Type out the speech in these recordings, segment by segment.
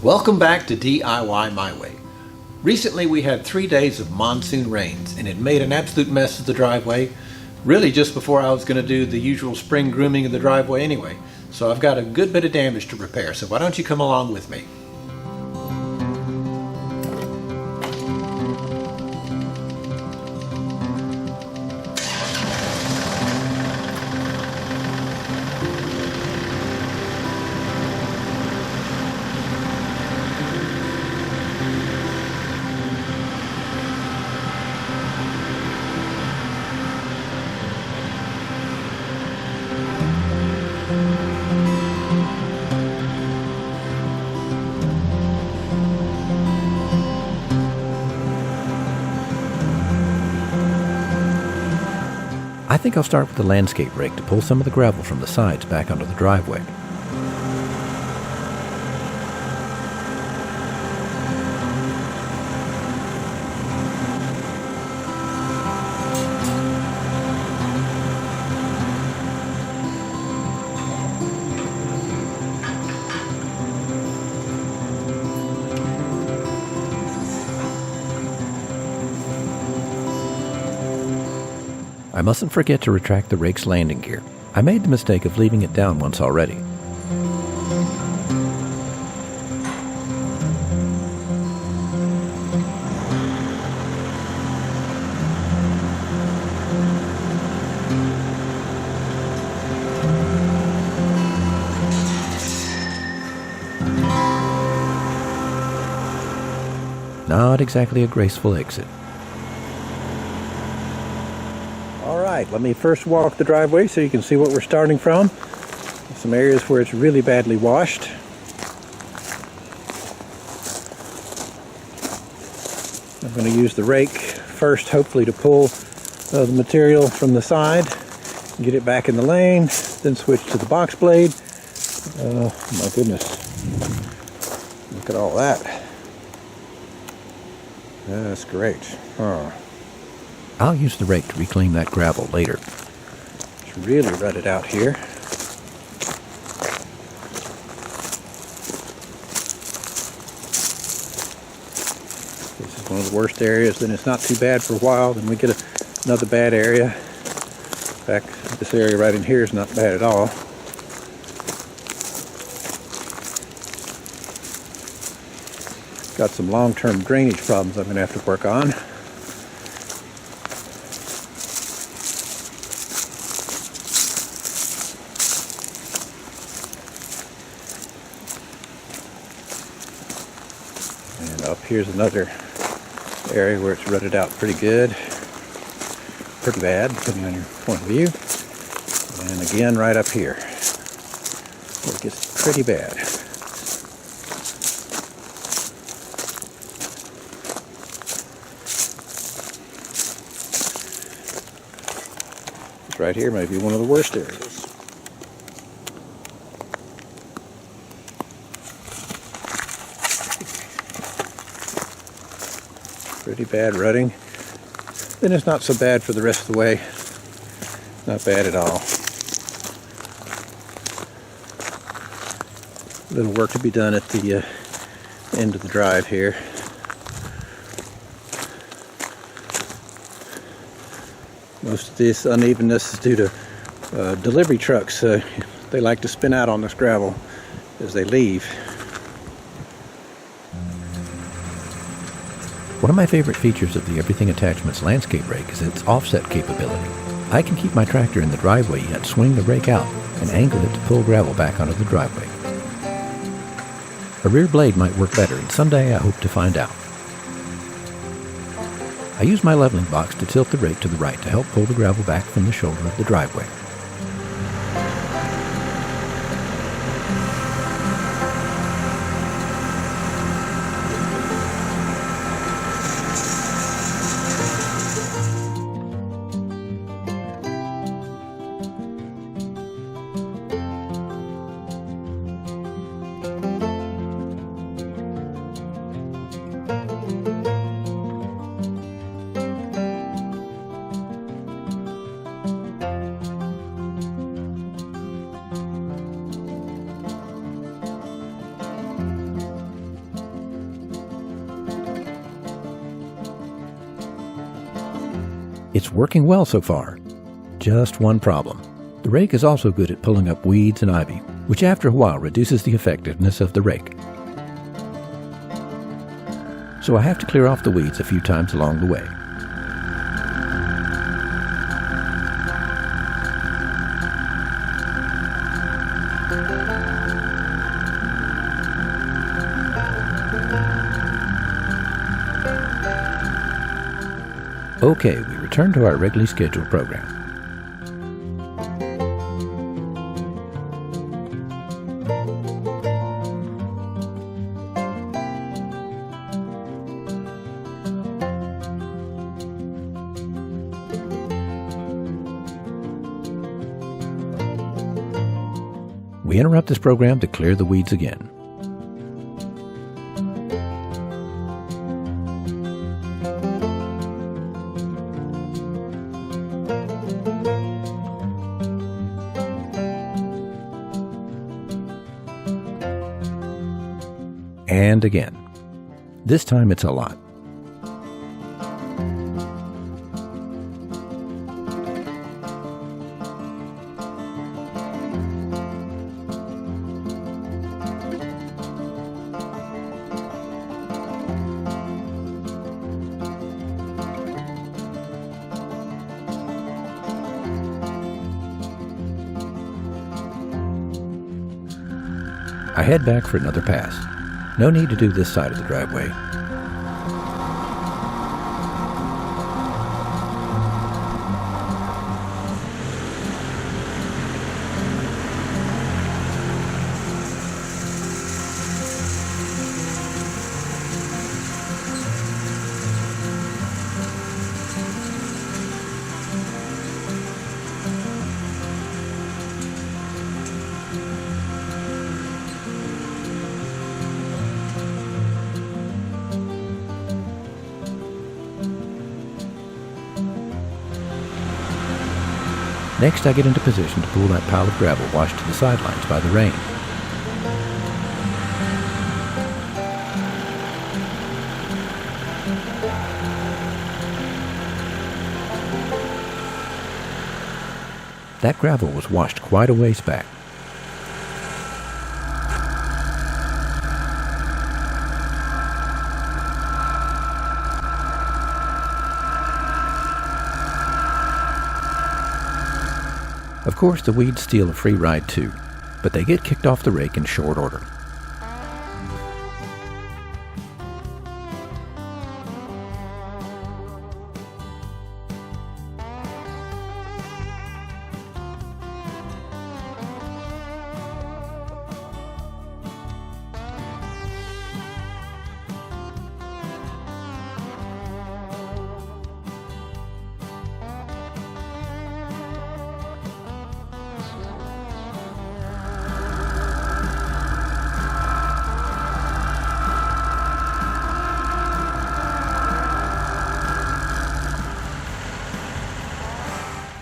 Welcome back to DIY My Way. Recently we had 3 days of monsoon rains and it made an absolute mess of the driveway, really just before I was going to do the usual spring grooming of the driveway anyway. So I've got a good bit of damage to repair, so why don't you come along with me? I think I'll start with the landscape rake to pull some of the gravel from the sides back onto the driveway. I mustn't forget to retract the rake's landing gear. I made the mistake of leaving it down once already. Not exactly a graceful exit. Alright, let me first walk the driveway so you can see what we're starting from. Some areas where it's really badly washed. I'm going to use the rake first, hopefully, to pull the material from the side, get it back in the lane, then switch to the box blade. Oh my goodness, look at all that. That's great. Oh. I'll use the rake to reclaim that gravel later. It's really rutted out here. This is one of the worst areas. Then it's not too bad for a while. Then we get another bad area. In fact, this area right in here is not bad at all. Got some long-term drainage problems I'm going to have to work on. And up here's another area where it's rutted out pretty good. Pretty bad, depending on your point of view. And again, right up here, where it gets pretty bad. Right here may be one of the worst areas. Pretty bad rutting. Then it's not so bad for the rest of the way. Not bad at all. A little work to be done at the end of the drive here. Most of this unevenness is due to delivery trucks. They like to spin out on this gravel as they leave. One of my favorite features of the Everything Attachments landscape rake is its offset capability. I can keep my tractor in the driveway yet swing the rake out and angle it to pull gravel back onto the driveway. A rear blade might work better, and someday I hope to find out. I use my leveling box to tilt the rake to the right to help pull the gravel back from the shoulder of the driveway. It's working well so far. Just one problem. The rake is also good at pulling up weeds and ivy, which after a while reduces the effectiveness of the rake. So I have to clear off the weeds a few times along the way. Okay, we return to our regularly scheduled program. We interrupt this program to clear the weeds again. And again. This time it's a lot. I head back for another pass. No need to do this side of the driveway. Next, I get into position to pull that pile of gravel washed to the sidelines by the rain. That gravel was washed quite a ways back. Of course, the weeds steal a free ride too, but they get kicked off the rake in short order.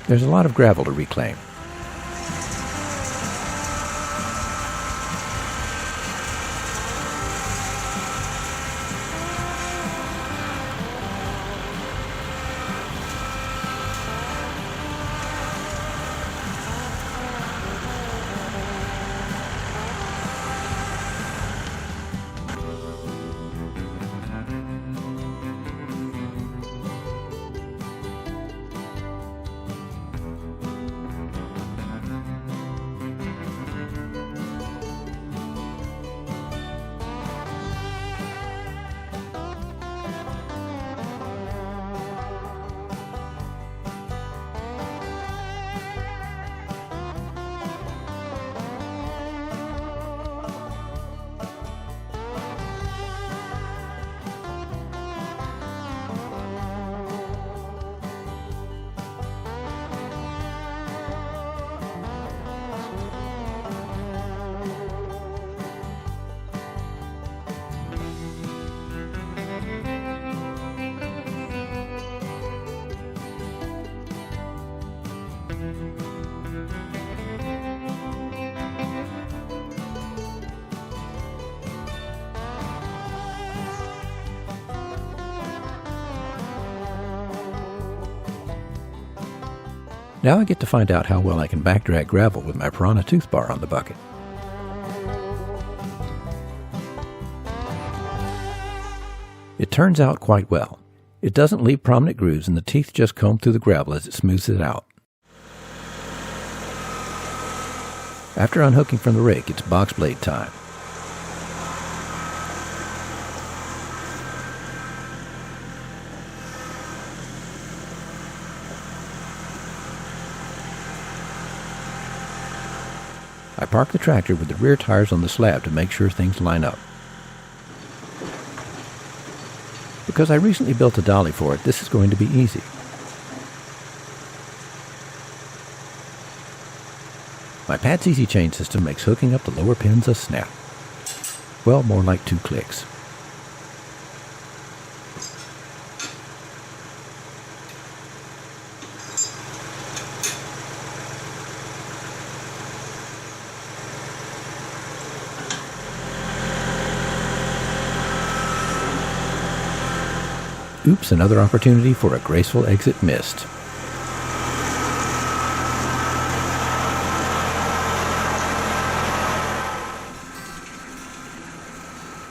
There's a lot of gravel to reclaim. Now I get to find out how well I can backdrag gravel with my Piranha tooth bar on the bucket. It turns out quite well. It doesn't leave prominent grooves and the teeth just comb through the gravel as it smooths it out. After unhooking from the rake, it's box blade time. I park the tractor with the rear tires on the slab to make sure things line up. Because I recently built a dolly for it, this is going to be easy. My Pat's Easy Chain system makes hooking up the lower pins a snap. Well, more like 2 clicks. Oops, another opportunity for a graceful exit missed.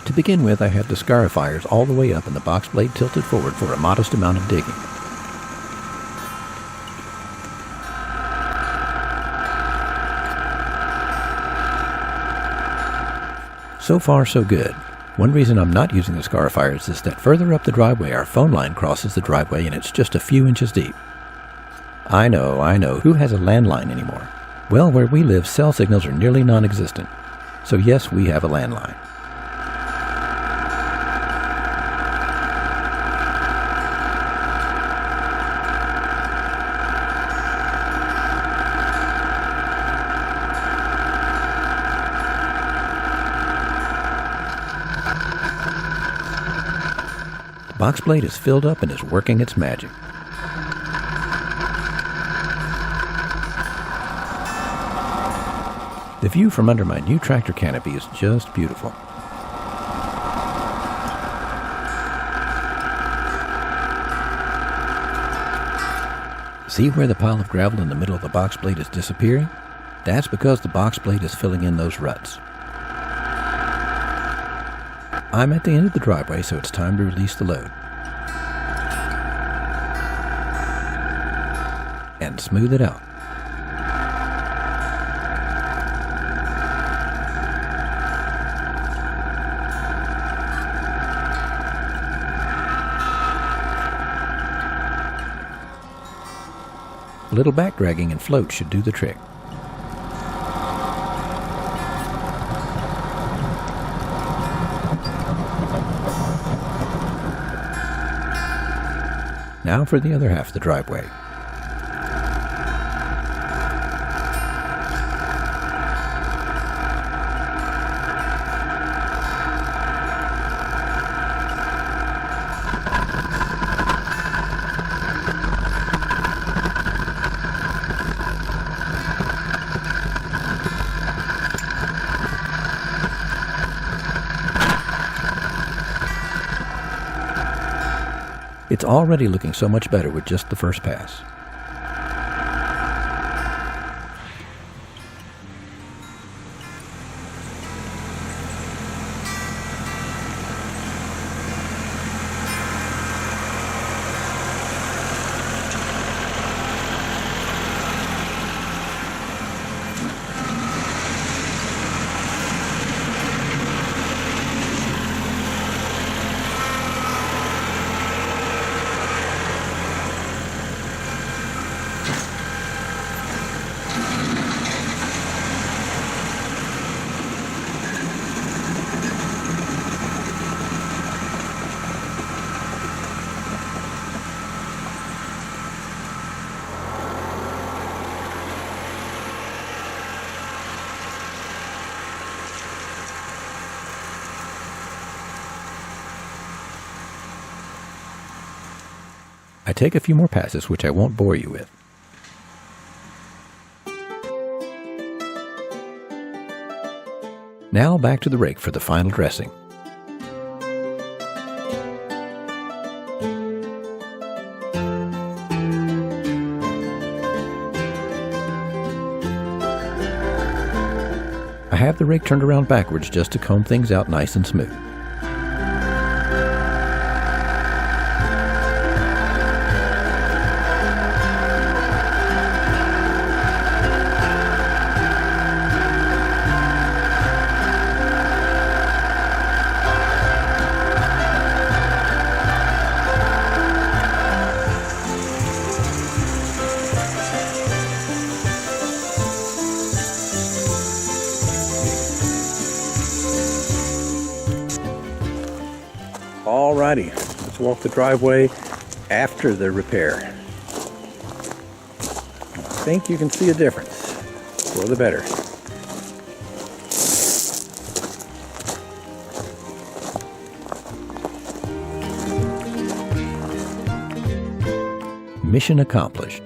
To begin with, I had the scarifiers all the way up and the box blade tilted forward for a modest amount of digging. So far, so good. One reason I'm not using the scarifiers is that further up the driveway our phone line crosses the driveway and it's just a few inches deep. I know, who has a landline anymore? Well, where we live, cell signals are nearly non-existent. So yes, we have a landline. The box blade is filled up and is working its magic. The view from under my new tractor canopy is just beautiful. See where the pile of gravel in the middle of the box blade is disappearing? That's because the box blade is filling in those ruts. I'm at the end of the driveway, so it's time to release the load. And smooth it out. A little back dragging and float should do the trick. Now for the other half of the driveway. It's already looking so much better with just the first pass. I take a few more passes, which I won't bore you with. Now back to the rake for the final dressing. I have the rake turned around backwards just to comb things out nice and smooth. Alrighty, let's walk the driveway after the repair. I think you can see a difference, for the better. Mission accomplished.